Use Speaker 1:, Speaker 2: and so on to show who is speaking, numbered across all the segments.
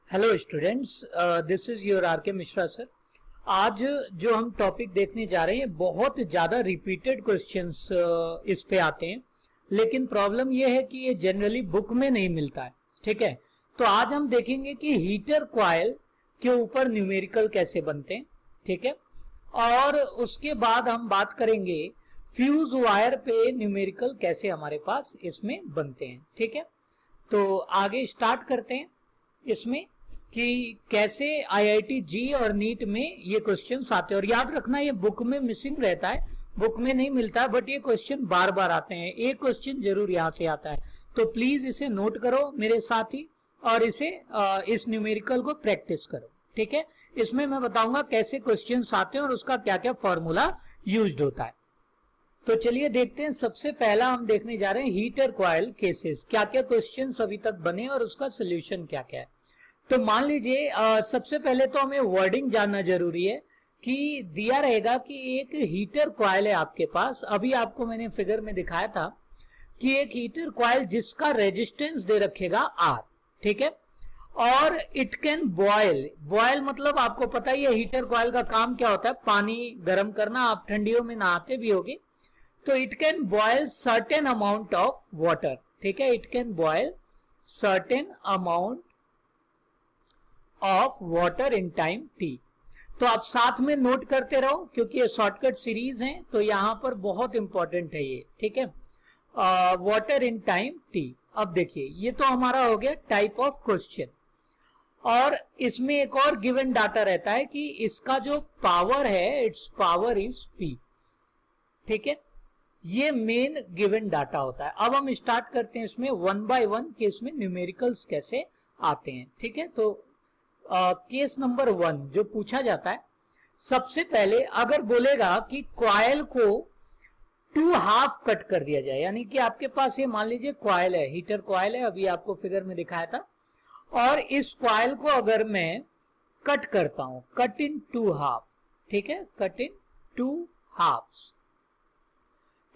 Speaker 1: Hello students, this is your R K Mishra sir. आज जो हम टॉपिक देखने जा रहे हैं बहुत ज्यादा रिपीटेड क्वेश्चंस इस पे आते हैं, लेकिन प्रॉब्लम यह है कि ये जनरली बुक में नहीं मिलता है। ठीक है, तो आज हम देखेंगे कि हीटर कॉइल के ऊपर न्यूमेरिकल कैसे बनते हैं। ठीक है, और उसके बाद हम बात करेंगे फ्यूज वायर पे न्यूमेरिकल कैसे हमारे पास इसमें बनते हैं। ठीक है, तो आगे स्टार्ट करते हैं इसमें कि कैसे आईआईटी जी और नीट में ये क्वेश्चंस आते हैं। और याद रखना ये बुक में मिसिंग रहता है, बुक में नहीं मिलता है, बट ये क्वेश्चन बार बार आते हैं। एक क्वेश्चन जरूर यहाँ से आता है, तो प्लीज इसे नोट करो मेरे साथ ही और इस न्यूमेरिकल को प्रैक्टिस करो। ठीक है, इसमें मैं बताऊंगा कैसे क्वेश्चंस आते हैं और उसका क्या क्या फॉर्मूला यूज्ड होता है। तो चलिए देखते हैं। सबसे पहला हम देखने जा रहे हैं हीटर कॉइल केसेस, क्या क्या क्वेश्चंस अभी तक बने और उसका सोल्यूशन क्या क्या है। तो मान लीजिए सबसे पहले तो हमें वर्डिंग जानना जरूरी है कि दिया रहेगा कि एक हीटर कॉइल है आपके पास। अभी आपको मैंने फिगर में दिखाया था कि एक हीटर कॉइल जिसका रेजिस्टेंस दे रखेगा आर। ठीक है, और इट कैन बॉयल मतलब आपको पता ही है हीटर कॉइल का काम क्या होता है, पानी गर्म करना। आप ठंडियों में नहाते भी होगे, तो it can boil certain amount of water. ठीक है, it can boil certain amount of water in time T. तो आप साथ में नोट करते रहो क्योंकि ये शॉर्टकट सीरीज है, तो यहां पर बहुत इंपॉर्टेंट है ये। ठीक है, वाटर इन टाइम टी। अब देखिए ये तो हमारा हो गया टाइप ऑफ क्वेश्चन, और इसमें एक और गिवन डाटा रहता है कि इसका जो पावर है, इट्स पावर इज पी। ठीक है, ये मेन गिवन डाटा होता है। अब हम स्टार्ट करते हैं इसमें वन बाय वन कि इसमें न्यूमेरिकल्स कैसे आते हैं। ठीक है, तो केस नंबर 1 जो पूछा जाता है, सबसे पहले अगर बोलेगा कि कॉइल को 2 हाफ कट कर दिया जाए, यानी कि आपके पास ये मान लीजिए कॉइल है, हीटर कॉइल है, अभी आपको फिगर में दिखाया था, और इस कॉइल को अगर मैं कट करता हूं, कट इन 2 हाफ। ठीक है, कट इन 2 हाफ्स,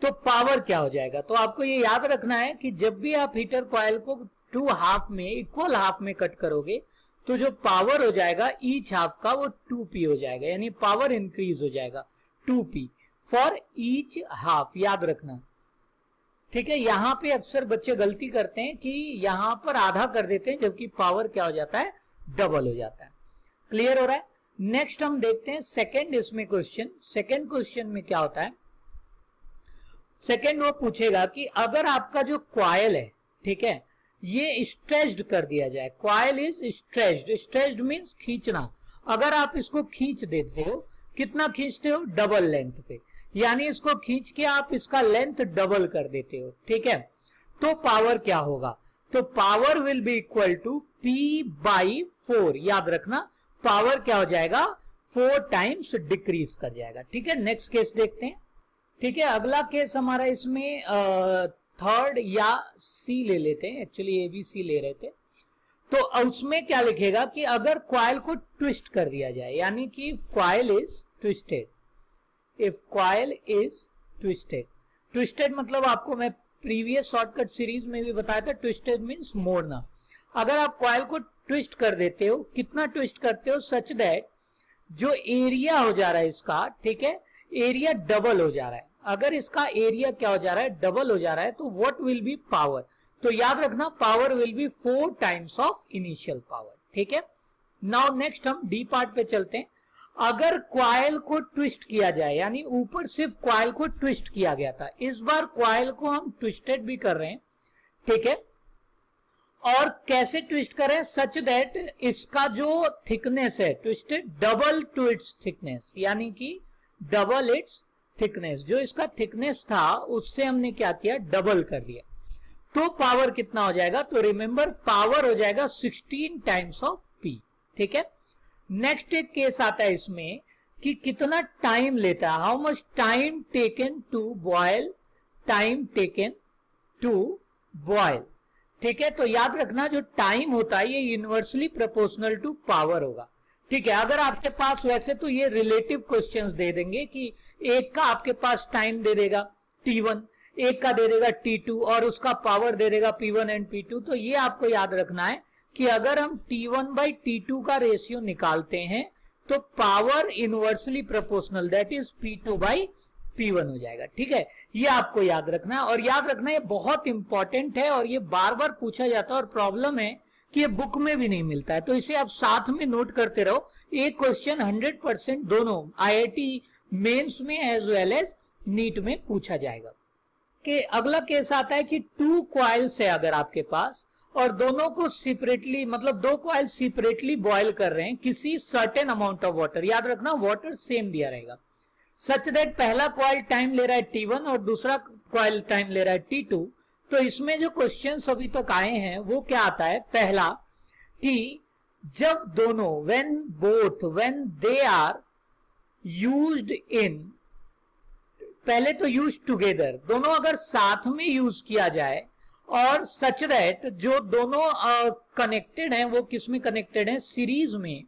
Speaker 1: तो पावर क्या हो जाएगा। तो आपको ये याद रखना है कि जब भी आप हीटर कॉइल को 2 हाफ में, इक्वल हाफ में कट करोगे, तो जो पावर हो जाएगा ईच हाफ का वो 2p हो जाएगा, यानी पावर इंक्रीज हो जाएगा 2p फॉर ईच हाफ। याद रखना। ठीक है, यहां पे अक्सर बच्चे गलती करते हैं कि यहां पर आधा कर देते हैं, जबकि पावर क्या हो जाता है, डबल हो जाता है। क्लियर हो रहा है। नेक्स्ट हम देखते हैं सेकेंड इसमें क्वेश्चन। सेकेंड क्वेश्चन में क्या होता है, सेकेंड वो पूछेगा कि अगर आपका जो कॉइल है, ठीक है, ये स्ट्रेच्ड कर दिया जाए, coil is stretched, stretched means खींचना। अगर आप इसको खींच देते हो, कितना खींचते हो, डबल लेंथ पे, यानी इसको खींच के आप इसका लेंथ डबल कर देते हो। ठीक है, तो पावर क्या होगा, तो power will be equal to P by 4। याद रखना, पावर क्या हो जाएगा, 4 टाइम्स डिक्रीज कर जाएगा। ठीक है, नेक्स्ट केस देखते हैं। ठीक है, अगला केस हमारा इसमें थर्ड या सी ले लेते हैं, एक्चुअली ए बी सी ले रहे थे। तो उसमें क्या लिखेगा कि अगर कॉइल को ट्विस्ट कर दिया जाए, यानी कि coil is twisted, if coil is twisted, twisted मतलब आपको मैं प्रीवियस शॉर्टकट सीरीज में भी बताया था, ट्विस्टेड मींस मोड़ना। अगर आप कॉइल को ट्विस्ट कर देते हो, कितना ट्विस्ट करते हो, सच दैट जो एरिया हो जा रहा है इसका, ठीक है, एरिया डबल हो जा रहा है। अगर इसका एरिया क्या हो जा रहा है, डबल हो जा रहा है, तो व्हाट विल बी पावर, तो याद रखना power will B 4 times of initial power. ठीक है, नाउ नेक्स्ट हम डी पार्ट पे चलते हैं। अगर कॉइल को ट्विस्ट किया जाए, यानी ऊपर सिर्फ कॉइल को ट्विस्ट किया गया था, इस बार कॉइल को हम ट्विस्टेड भी कर रहे हैं। ठीक है, और कैसे ट्विस्ट करें, सच दैट इसका जो थिकनेस है twisted double two it's thickness, यानी कि डबल इट्स थिकनेस, जो इसका थिकनेस था उससे हमने क्या किया, डबल कर दिया। तो पावर कितना हो जाएगा, तो रिमेंबर पावर हो जाएगा 16 टाइम्स ऑफ पी। ठीक है, नेक्स्ट एक केस आता है इसमें कि कितना टाइम लेता है, how much time taken to boil, time taken to boil. ठीक है, तो याद रखना जो टाइम होता है ये यूनिवर्सली प्रोपोर्शनल टू पावर होगा। ठीक है, अगर आपके पास वैसे तो ये रिलेटिव क्वेश्चंस दे देंगे कि एक का आपके पास टाइम दे देगा T1, एक का दे देगा T2 और उसका पावर दे देगा P1 एंड P2, तो ये आपको याद रखना है कि अगर हम T1/T2 का रेशियो निकालते हैं तो power inversely proportional that is P2/P1 हो जाएगा। ठीक है, ये आपको याद रखना है, और याद रखना ये बहुत इंपॉर्टेंट है और ये बार बार पूछा जाता है, और प्रॉब्लम है कि ये बुक में भी नहीं मिलता है, तो इसे आप साथ में नोट करते रहो। एक क्वेश्चन 100% दोनों IIT मेंस में एज वेल एज नीट में पूछा जाएगा। कि अगला केस आता है कि 2 कॉइल्स है अगर आपके पास, और दोनों को सेपरेटली, मतलब 2 कॉइल सेपरेटली बॉयल कर रहे हैं किसी सर्टेन अमाउंट ऑफ वाटर, याद रखना वाटर सेम दिया रहेगा, सच दैट पहला कॉइल टाइम ले रहा है T1 और दूसरा कॉइल टाइम ले रहा है T2। तो इसमें जो क्वेश्चंस अभी तक आए हैं वो क्या आता है, पहला कि जब दोनों when they are used in, पहले तो यूज टुगेदर, दोनों अगर साथ में यूज किया जाए, और सच दैट जो दोनों कनेक्टेड हैं वो किस में कनेक्टेड हैं, सीरीज में,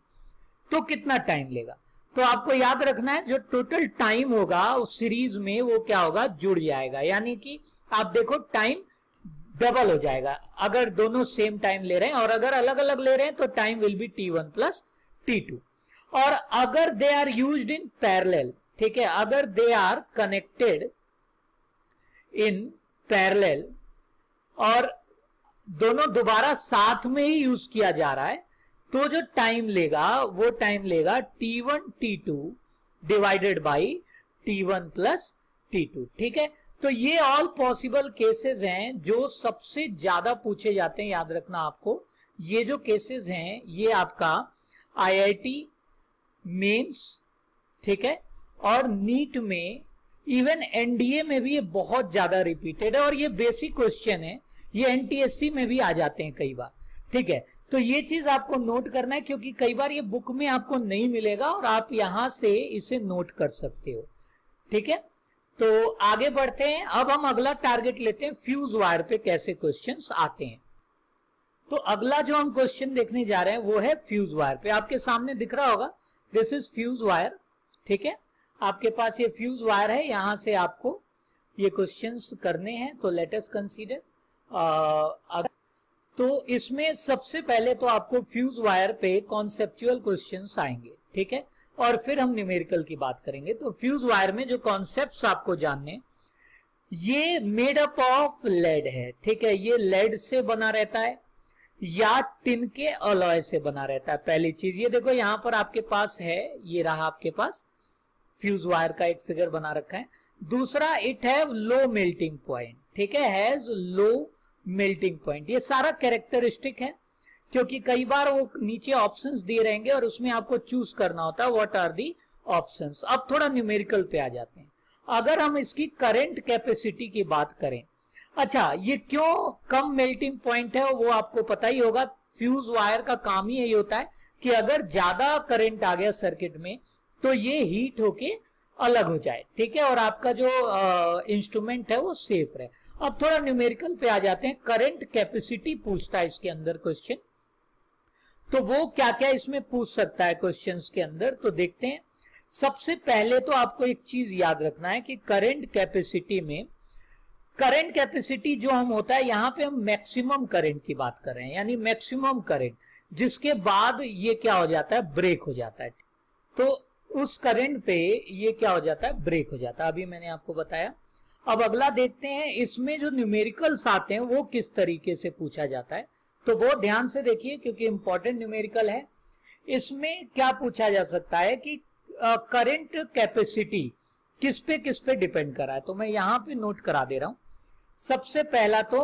Speaker 1: तो कितना टाइम लेगा। तो आपको याद रखना है जो टोटल टाइम होगा उस सीरीज में वो क्या होगा, जुड़ जाएगा, यानी कि आप देखो टाइम डबल हो जाएगा अगर दोनों सेम टाइम ले रहे हैं, और अगर अलग अलग ले रहे हैं तो time will be T1 plus T2। और अगर they are used in parallel, ठीक है, अगर they are connected in parallel और दोनों दोबारा साथ में ही यूज किया जा रहा है, तो जो टाइम लेगा वो टाइम लेगा T1 T2 divided by T1 plus T2। ठीक है, तो ये ऑल पॉसिबल केसेस हैं जो सबसे ज्यादा पूछे जाते हैं, याद रखना आपको। ये जो केसेस हैं ये आपका IIT मेंस, ठीक है, और नीट में, इवन NDA में भी ये बहुत ज्यादा रिपीटेड है, और ये बेसिक क्वेश्चन है, ये NTSC में भी आ जाते हैं कई बार। ठीक है, तो ये चीज आपको नोट करना है क्योंकि कई बार ये बुक में आपको नहीं मिलेगा और आप यहां से इसे नोट कर सकते हो। ठीक है, तो आगे बढ़ते हैं। अब हम अगला टारगेट लेते हैं, फ्यूज वायर पे कैसे क्वेश्चंस आते हैं। तो अगला जो हम क्वेश्चन देखने जा रहे हैं वो है फ्यूज वायर पे। आपके सामने दिख रहा होगा, दिस इज फ्यूज वायर। ठीक है, आपके पास ये फ्यूज वायर है, यहां से आपको ये क्वेश्चंस करने हैं। तो लेट अस कंसीडर, तो इसमें सबसे पहले तो आपको फ्यूज वायर पे कॉन्सेप्चुअल क्वेश्चंस आएंगे। ठीक है, और फिर हम न्यूमेरिकल की बात करेंगे। तो फ्यूज वायर में जो कॉन्सेप्ट्स आपको जानने, ये मेड अप ऑफ लेड है। ठीक है, ये लेड से बना रहता है या टिन के अलॉय से बना रहता है। पहली चीज ये देखो, यहां पर आपके पास है, ये रहा आपके पास फ्यूज वायर का एक फिगर बना रखा है। दूसरा, it have low melting point. ठीक है, हैज लो मेल्टिंग पॉइंट। ये सारा कैरेक्टरिस्टिक है, क्योंकि कई बार वो नीचे ऑप्शंस दिए रहेंगे और उसमें आपको चूज करना होता है व्हाट आर दी ऑप्शंस। अब थोड़ा न्यूमेरिकल पे आ जाते हैं। अगर हम इसकी करंट कैपेसिटी की बात करें, अच्छा ये क्यों कम मेल्टिंग पॉइंट है वो आपको पता ही होगा। फ्यूज वायर का काम ही यही होता है कि अगर ज्यादा करंट आ गया सर्किट में तो ये हीट होके अलग हो जाए। ठीक है, और आपका जो इंस्ट्रूमेंट है वो सेफ रहे। अब थोड़ा न्यूमेरिकल पे आ जाते हैं। करंट कैपेसिटी पूछता है इसके अंदर क्वेश्चन, तो वो क्या क्या इसमें पूछ सकता है क्वेश्चंस के अंदर, तो देखते हैं। सबसे पहले तो आपको एक चीज याद रखना है कि करंट कैपेसिटी में, करंट कैपेसिटी जो हम होता है, यहां पे हम मैक्सिमम करंट की बात कर रहे हैं, यानी मैक्सिमम करंट जिसके बाद ये क्या हो जाता है, ब्रेक हो जाता है। तो उस करंट पे ये क्या हो जाता है, ब्रेक हो जाता है। अभी मैंने आपको बताया। अब अगला देखते हैं, इसमें जो न्यूमेरिकल्स आते हैं वो किस तरीके से पूछा जाता है। तो बहुत ध्यान से देखिए क्योंकि इंपॉर्टेंट न्यूमेरिकल है। इसमें क्या पूछा जा सकता है कि करंट कैपेसिटी किस पे डिपेंड कर रहा है। तो मैं यहां पे नोट करा दे रहा हूं। सबसे पहला तो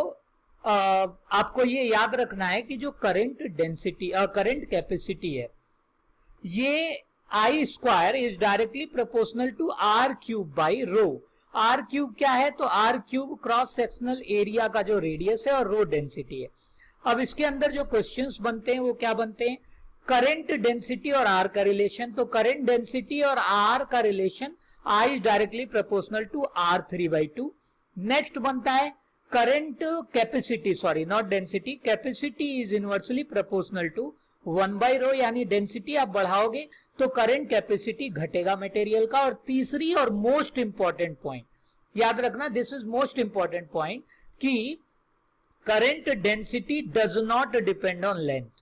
Speaker 1: आपको ये याद रखना है कि जो करंट डेंसिटी, करंट कैपेसिटी है, ये I square is directly proportional to R cube by rho. R cube क्या है, तो R cube cross sectional area का जो रेडियस है और रो डेंसिटी है। अब इसके अंदर जो क्वेश्चंस बनते हैं वो क्या बनते हैं, करंट डेंसिटी और R का रिलेशन। तो करंट डेंसिटी और R का relation I is directly proportional to R3/2। Next बनता है current capacity, sorry not density, capacity is inversely proportional to 1/रो, यानी डेंसिटी आप बढ़ाओगे तो करंट कैपेसिटी घटेगा मटेरियल का। और तीसरी और मोस्ट इंपॉर्टेंट पॉइंट याद रखना, this is most important point, कि current density does not depend on length.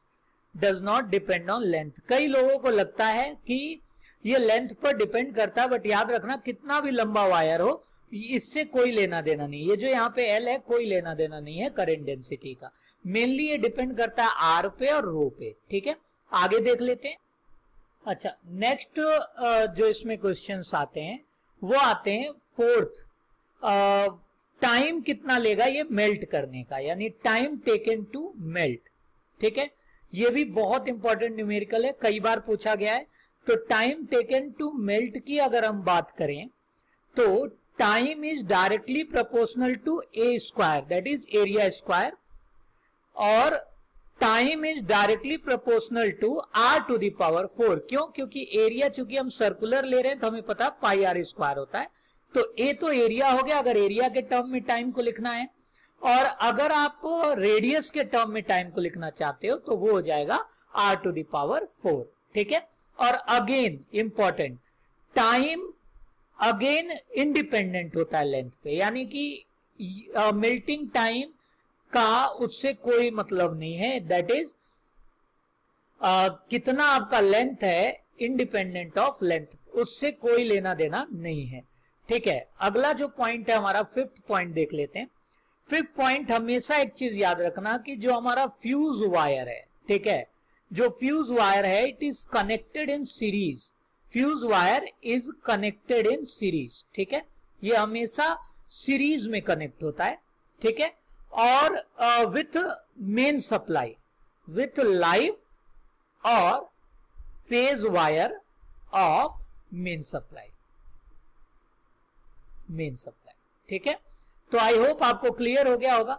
Speaker 1: Does not depend on length. कई लोगों को लगता है कि ये लेंथ पर डिपेंड करता है, बट याद रखना कितना भी लंबा वायर हो इससे कोई लेना देना नहीं। ये जो यहाँ पे एल है कोई लेना देना नहीं है करंट डेंसिटी का। मेनली ये डिपेंड करता है आर पे और रो पे। ठीक है, आगे देख लेते हैं। अच्छा, नेक्स्ट जो इसमें क्वेश्चंस आते हैं वो आते हैं फोर्थ, टाइम कितना लेगा ये मेल्ट करने का, यानी टाइम टेकन टू मेल्ट। ठीक है, ये भी बहुत इंपॉर्टेंट न्यूमेरिकल है, कई बार पूछा गया है। तो टाइम टेकन टू मेल्ट की अगर हम बात करें तो time is directly proportional to A square, that is area square, और time is directly proportional to R to the power 4। क्यों? क्योंकि एरिया चूंकि हम सर्कुलर ले रहे हैं तो हमें पता पाई आर स्क्वायर होता है। तो ए तो एरिया हो गया अगर एरिया के टर्म में टाइम को लिखना है, और अगर आप रेडियस के टर्म में टाइम को लिखना चाहते हो तो वो हो जाएगा आर टू द पावर 4। ठीक है, और again important, time again independent होता है लेंथ पे, यानी कि मेल्टिंग टाइम का उससे कोई मतलब नहीं है। दैट इज कितना आपका लेंथ है इंडिपेंडेंट ऑफ लेंथ, उससे कोई लेना देना नहीं है। ठीक है, अगला जो पॉइंट है हमारा फिफ्थ पॉइंट देख लेते हैं। फिफ्थ पॉइंट, हमेशा एक चीज याद रखना कि जो हमारा फ्यूज वायर है, ठीक है, जो फ्यूज वायर है it is connected in series. Fuse wire is connected in series. ठीक है, ये हमेशा सीरीज में कनेक्ट होता है। ठीक है, और with main supply, with live और phase wire of main supply, main supply. ठीक है, तो आई होप आपको क्लियर हो गया होगा।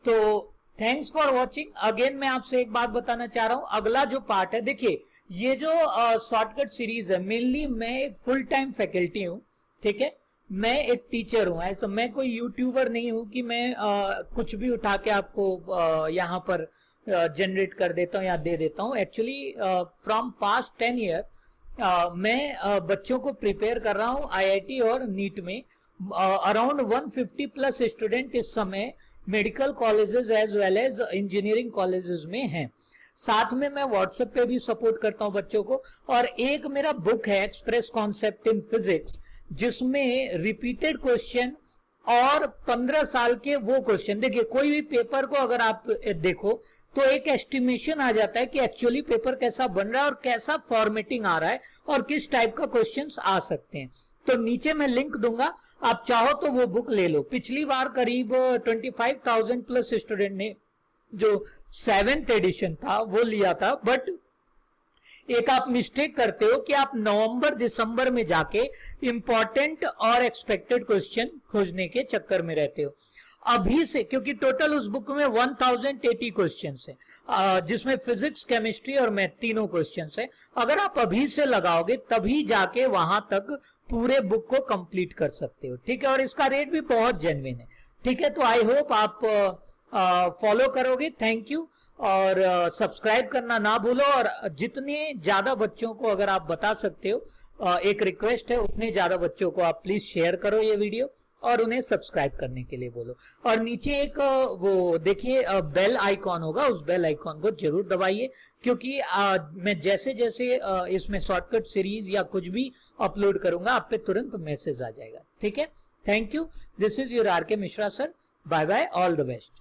Speaker 1: तो थैंक्स फॉर वॉचिंग। अगेन मैं आपसे एक बात बताना चाह रहा हूं, अगला जो पार्ट है, देखिए ये जो शॉर्टकट सीरीज है, मेनली मैं एक फुल टाइम फैकल्टी हूं। ठीक है, मैं एक टीचर हूं, ऐसा मैं कोई यूट्यूबर नहीं हूं कि मैं कुछ भी उठा के आपको यहाँ पर जनरेट कर देता हूं या दे देता हूं। एक्चुअली फ्रॉम पास्ट 10 ईयर मैं बच्चों को प्रिपेयर कर रहा हूं आईआईटी और नीट में। अराउंड 150 प्लस स्टूडेंट इस समय medical colleges as well as engineering colleges में हैं। साथ में मैं व्हाट्सएप पे भी सपोर्ट करता हूं बच्चों को, और एक मेरा बुक है एक्सप्रेस कॉन्सेप्ट इन फिजिक्स, जिसमें रिपीटेड क्वेश्चन और 15 साल के वो क्वेश्चन, देखिए कोई भी पेपर को अगर आप देखो तो एक एस्टिमेशन आ जाता है कि एक्चुअली पेपर कैसा बन रहा है और कैसा फॉर्मेटिंग आ रहा है और किस टाइप का क्वेश्चंस आ सकते हैं। तो नीचे मैं लिंक दूंगा, आप चाहो तो वो बुक ले लो। पिछली बार करीब 25,000 प्लस स्टूडेंट ने जो 7th एडिशन था वो लिया था, बट एक आप मिस्टेक करते हो कि आप नवंबर दिसंबर में जाके इंपॉर्टेंट और एक्सपेक्टेड क्वेश्चन खोजने के चक्कर में रहते हो। अभी से, क्योंकि टोटल उस बुक में 1080 क्वेश्चंस है, जिसमें फिजिक्स, केमिस्ट्री और मैथ तीनों क्वेश्चंस है। अगर आप अभी से लगाओगे तभी जाके वहां तक पूरे बुक को कंप्लीट कर सकते हो। ठीक है, और इसका रेट भी बहुत जेन्युइन है। ठीक है, तो आई होप आप फॉलो करोगे। थैंक यू, और सब्सक्राइब करना ना भूलो, और जितने ज्यादा बच्चों को अगर आप बता सकते हो, एक रिक्वेस्ट है, उतने ज्यादा बच्चों को आप प्लीज शेयर करो ये वीडियो और उन्हें सब्सक्राइब करने के लिए बोलो। और नीचे एक वो देखिए बेल आइकॉन होगा, उस बेल आइकॉन को जरूर दबाइए, क्योंकि मैं जैसे जैसे इसमें शॉर्टकट सीरीज या कुछ भी अपलोड करूंगा आप पे तुरंत मैसेज आ जाएगा। ठीक है, thank you, this is your R K Mishra sir, bye bye, all the best.